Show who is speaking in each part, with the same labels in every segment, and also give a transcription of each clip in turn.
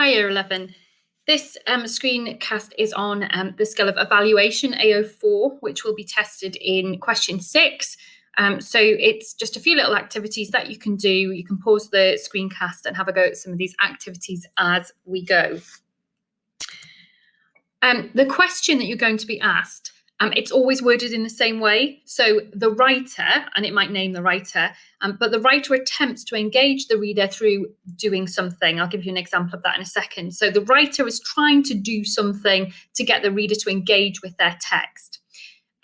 Speaker 1: Hi, Year 11. This screencast is on the scale of evaluation AO4, which will be tested in question 6. So it's just a few little activities that you can do. You can pause the screencast and have a go at some of these activities as we go. The question that you're going to be asked, it's always worded in the same way. So the writer, and it might name the writer, but the writer attempts to engage the reader through doing something. I'll give you an example of that in a second. So the writer is trying to do something to get the reader to engage with their text.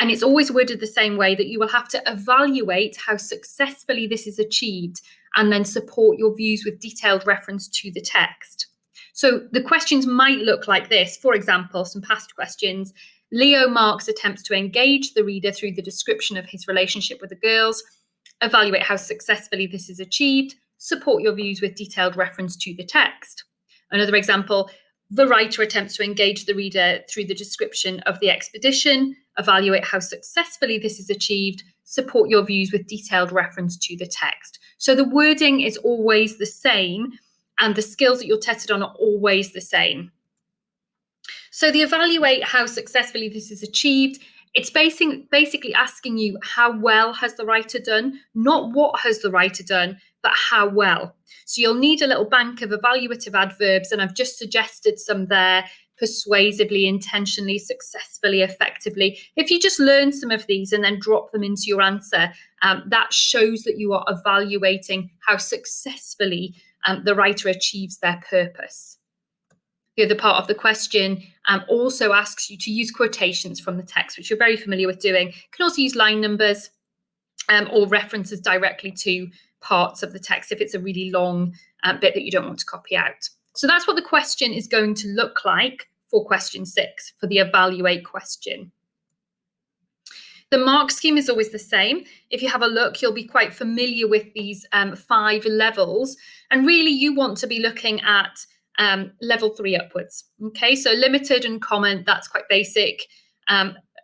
Speaker 1: And it's always worded the same way, that you will have to evaluate how successfully this is achieved and then support your views with detailed reference to the text. So the questions might look like this. For example, some past questions. Leo Marks attempts to engage the reader through the description of his relationship with the girls. Evaluate how successfully this is achieved. Support your views with detailed reference to the text. Another example, the writer attempts to engage the reader through the description of the expedition. Evaluate how successfully this is achieved. Support your views with detailed reference to the text. So the wording is always the same, and the skills that you're tested on are always the same. So the evaluate how successfully this is achieved, it's basically asking you how well has the writer done, not what has the writer done, but how well. So you'll need a little bank of evaluative adverbs, and I've just suggested some there: persuasively, intentionally, successfully, effectively. If you just learn some of these and then drop them into your answer, that shows that you are evaluating how successfully the writer achieves their purpose. The other part of the question also asks you to use quotations from the text, which you're very familiar with doing. You can also use line numbers or references directly to parts of the text if it's a really long bit that you don't want to copy out. So that's what the question is going to look like for question 6, for the evaluate question. The mark scheme is always the same. If you have a look, you'll be quite familiar with these 5 levels. And really, you want to be looking at level 3 upwards. Okay, so limited and comment, that's quite basic.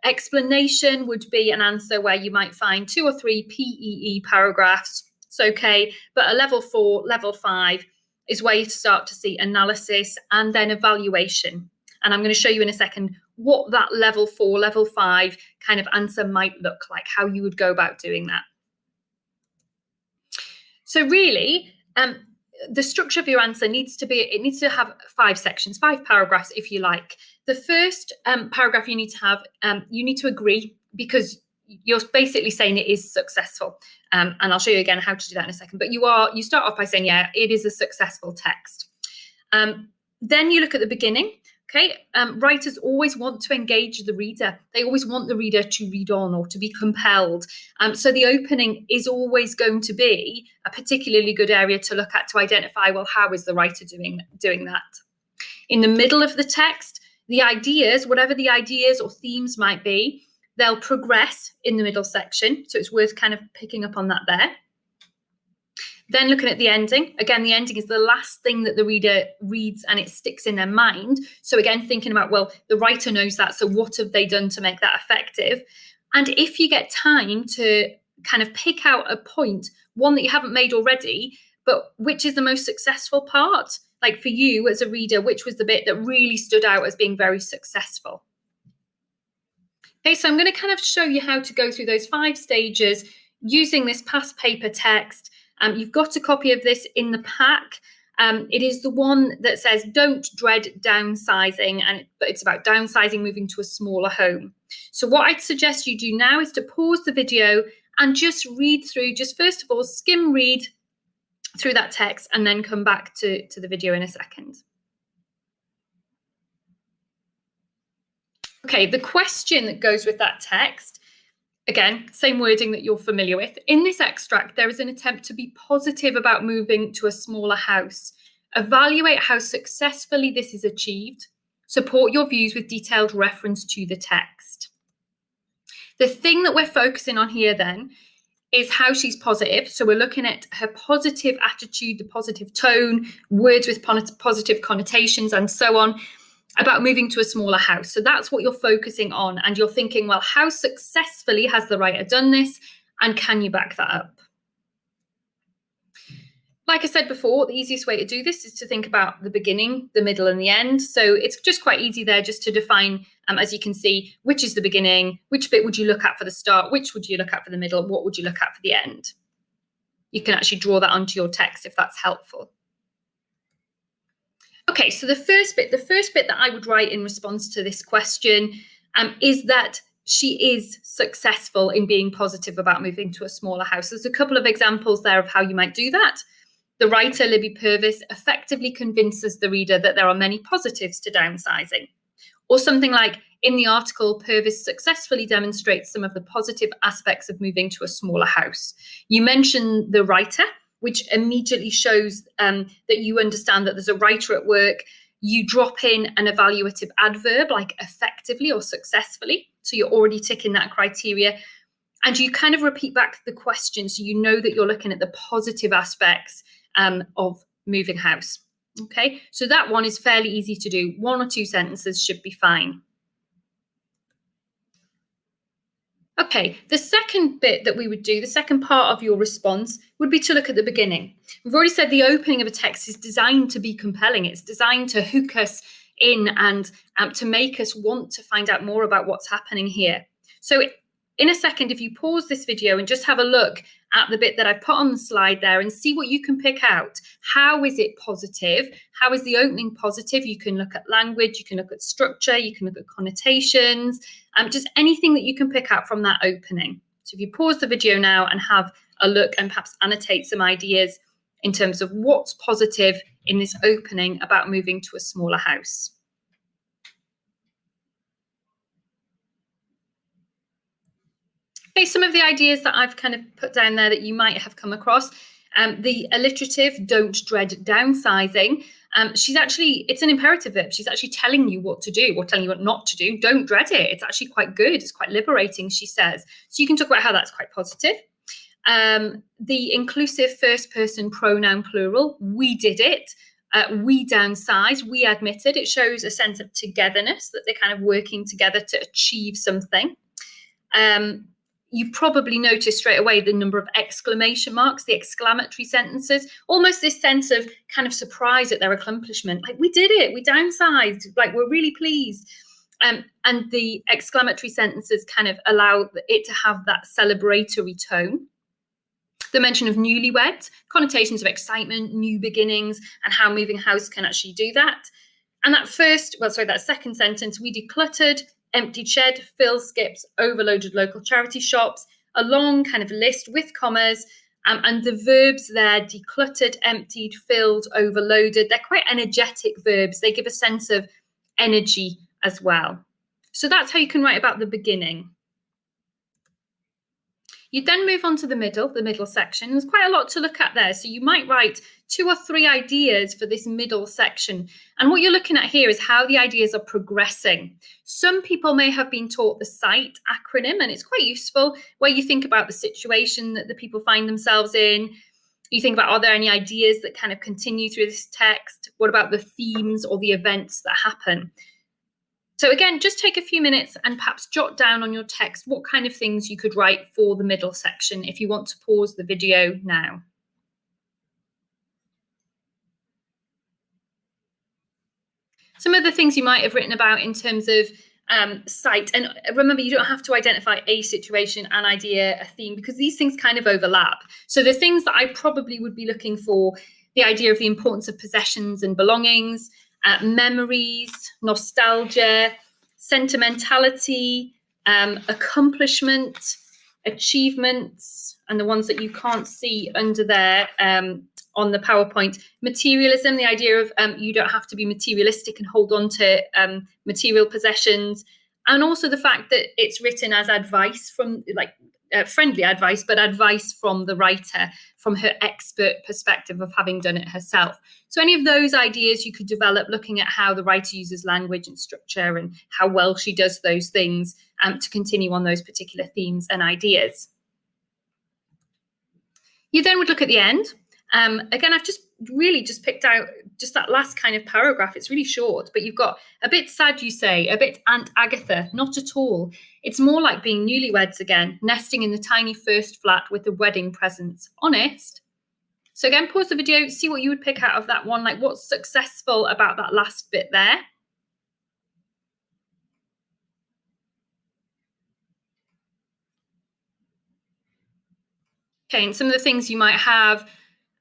Speaker 1: Explanation would be an answer where you might find 2 or 3 PEE paragraphs. It's okay, but a level 4, level 5 is where you start to see analysis and then evaluation. And I'm going to show you in a second what that level 4, level 5 kind of answer might look like, how you would go about doing that. So really, the structure of your answer needs to have 5 sections, 5 paragraphs, if you like. The first paragraph you need to have, you need to agree, because you're basically saying it is successful. And I'll show you again how to do that in a second. But you start off by saying, yeah, it is a successful text. Then you look at the beginning. Okay, writers always want to engage the reader. They always want the reader to read on or to be compelled. So the opening is always going to be a particularly good area to look at to identify, well, how is the writer doing that? In the middle of the text, the ideas, whatever the ideas or themes might be, they'll progress in the middle section. So it's worth kind of picking up on that there. Then looking at the ending. Again, the ending is the last thing that the reader reads and it sticks in their mind. So again, thinking about, well, the writer knows that, so what have they done to make that effective? And if you get time to kind of pick out a point, one that you haven't made already, but which is the most successful part? Like for you as a reader, which was the bit that really stood out as being very successful? Okay, so I'm going to kind of show you how to go through those 5 stages using this past paper text. You've got a copy of this in the pack. It is the one that says, don't dread downsizing, but it's about downsizing, moving to a smaller home. So what I'd suggest you do now is to pause the video and just read through, just first of all, skim read through that text and then come back to the video in a second. Okay, the question that goes with that text, again, same wording that you're familiar with. In this extract, there is an attempt to be positive about moving to a smaller house. Evaluate how successfully this is achieved. Support your views with detailed reference to the text. The thing that we're focusing on here then is how she's positive. So we're looking at her positive attitude, the positive tone, words with positive connotations and so on, about moving to a smaller house. So that's what you're focusing on. And you're thinking, well, how successfully has the writer done this? And can you back that up? Like I said before, the easiest way to do this is to think about the beginning, the middle, and the end. So it's just quite easy there just to define, as you can see, which is the beginning, which bit would you look at for the start, which would you look at for the middle, what would you look at for the end. You can actually draw that onto your text if that's helpful. Okay, so the first bit that I would write in response to this question is that she is successful in being positive about moving to a smaller house. There's a couple of examples there of how you might do that. The writer, Libby Purvis, effectively convinces the reader that there are many positives to downsizing. Or something like, in the article, Purvis successfully demonstrates some of the positive aspects of moving to a smaller house. You mention the writer, which immediately shows that you understand that there's a writer at work. You drop in an evaluative adverb like effectively or successfully. So you're already ticking that criteria. And you kind of repeat back the question so you know that you're looking at the positive aspects of moving house. Okay, so that one is fairly easy to do. 1 or 2 sentences should be fine. Okay, the second bit that we would do, the second part of your response, would be to look at the beginning. We've already said the opening of a text is designed to be compelling. It's designed to hook us in and to make us want to find out more about what's happening here. So in a second, if you pause this video and just have a look at the bit that I've put on the slide there and see what you can pick out. How is it positive? How is the opening positive? You can look at language, you can look at structure, you can look at connotations, just anything that you can pick out from that opening. So if you pause the video now and have a look and perhaps annotate some ideas in terms of what's positive in this opening about moving to a smaller house. Okay, some of the ideas that I've kind of put down there that you might have come across. The alliterative, don't dread downsizing. It's an imperative verb. She's actually telling you what to do or telling you what not to do. Don't dread it. It's actually quite good. It's quite liberating, she says. So you can talk about how that's quite positive. The inclusive first person pronoun plural, we did it. We downsized, we admitted. It shows a sense of togetherness, that they're kind of working together to achieve something. You probably noticed straight away the number of exclamation marks, the exclamatory sentences, almost this sense of kind of surprise at their accomplishment. Like, we did it, we downsized, like, we're really pleased. And the exclamatory sentences kind of allow it to have that celebratory tone. The mention of newlyweds, connotations of excitement, new beginnings, and how moving house can actually do that. And that second sentence, we decluttered, emptied shed, fill skips, overloaded local charity shops, a long kind of list with commas, and the verbs there, decluttered, emptied, filled, overloaded, they're quite energetic verbs. They give a sense of energy as well. So that's how you can write about the beginning. You then move on to the middle section. There's quite a lot to look at there. So you might write 2 or 3 ideas for this middle section. And what you're looking at here is how the ideas are progressing. Some people may have been taught the SIGHT acronym, and it's quite useful, where you think about the situation that the people find themselves in. You think about, are there any ideas that kind of continue through this text? What about the themes or the events that happen? So again, just take a few minutes and perhaps jot down on your text what kind of things you could write for the middle section if you want to pause the video now. Some of the things you might have written about in terms of SIGHT, and remember, you don't have to identify a situation, an idea, a theme, because these things kind of overlap. So the things that I probably would be looking for, the idea of the importance of possessions and belongings, memories, nostalgia, sentimentality, accomplishment, achievements, and the ones that you can't see under there on the PowerPoint, materialism, the idea of you don't have to be materialistic and hold on to material possessions, and also the fact that it's written as advice from, friendly advice, but advice from the writer, from her expert perspective of having done it herself. So any of those ideas you could develop looking at how the writer uses language and structure and how well she does those things to continue on those particular themes and ideas. You then would look at the end. Again, I've just picked out just that last kind of paragraph. It's really short, but you've got a bit sad, you say, a bit Aunt Agatha, not at all. It's more like being newlyweds again, nesting in the tiny first flat with the wedding presents. Honest. So again, pause the video, see what you would pick out of that one, like what's successful about that last bit there. Okay, and some of the things you might have,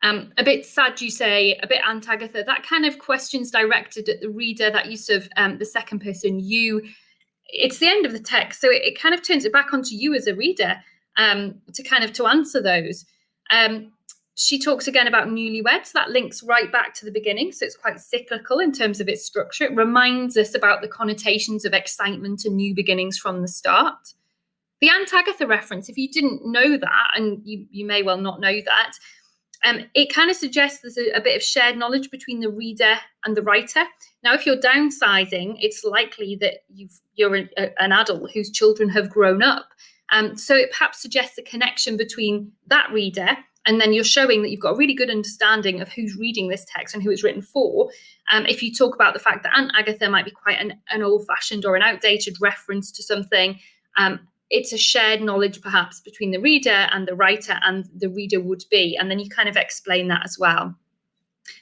Speaker 1: a bit sad, you say, a bit Aunt Agatha, that kind of questions directed at the reader, that use of the second person you. It's the end of the text, so it kind of turns it back onto you as a reader to answer those. She talks again about newlyweds. That links right back to the beginning, so it's quite cyclical in terms of its structure. It reminds us about the connotations of excitement and new beginnings from the start. The Aunt Agatha reference, if you didn't know that, and you may well not know that, it kind of suggests there's a bit of shared knowledge between the reader and the writer. Now, if you're downsizing, it's likely that you're an adult whose children have grown up. So it perhaps suggests a connection between that reader, and then you're showing that you've got a really good understanding of who's reading this text and who it's written for. If you talk about the fact that Aunt Agatha might be quite an old-fashioned or an outdated reference to something, it's a shared knowledge perhaps between the reader and the writer and the reader would be. And then you kind of explain that as well.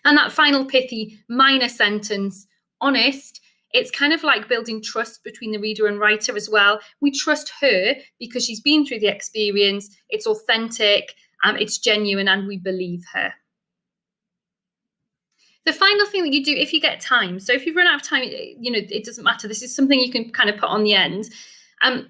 Speaker 1: And that final pithy minor sentence, honest, it's kind of like building trust between the reader and writer as well. We trust her because she's been through the experience, it's authentic, it's genuine, and we believe her. The final thing that you do if you get time, so if you've run out of time, it doesn't matter. This is something you can kind of put on the end.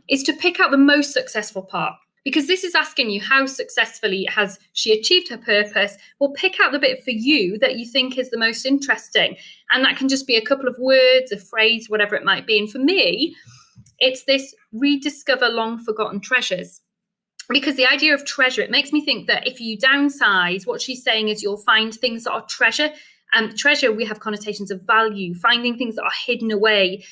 Speaker 1: Is to pick out the most successful part, because this is asking you how successfully has she achieved her purpose. Well, pick out the bit for you that you think is the most interesting, and that can just be a couple of words, a phrase, whatever it might be. And for me, it's this: rediscover long forgotten treasures. Because the idea of treasure, it makes me think that if you downsize, what she's saying is you'll find things that are treasure. Treasure, we have connotations of value, finding things that are hidden away,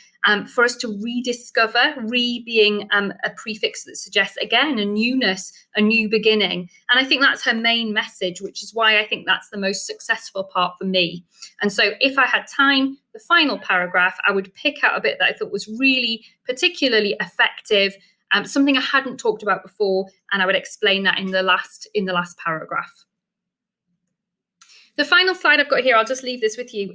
Speaker 1: for us to rediscover, being a prefix that suggests, again, a newness, a new beginning. And I think that's her main message, which is why I think that's the most successful part for me. And so if I had time, the final paragraph, I would pick out a bit that I thought was really particularly effective, something I hadn't talked about before, and I would explain that in the last paragraph. The final slide I've got here, I'll just leave this with you.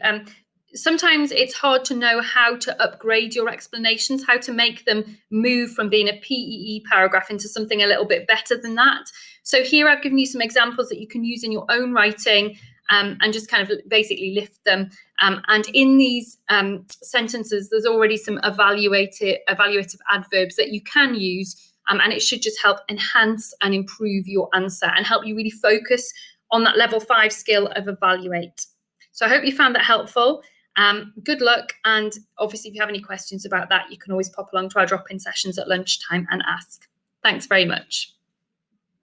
Speaker 1: Sometimes it's hard to know how to upgrade your explanations, how to make them move from being a PEE paragraph into something a little bit better than that. So here I've given you some examples that you can use in your own writing, and just kind of basically lift them. And in these sentences, there's already some evaluative adverbs that you can use, and it should just help enhance and improve your answer and help you really focus on that level 5 skill of evaluate. So I hope you found that helpful. Good luck. And obviously, if you have any questions about that, you can always pop along to our drop-in sessions at lunchtime and ask. Thanks very much.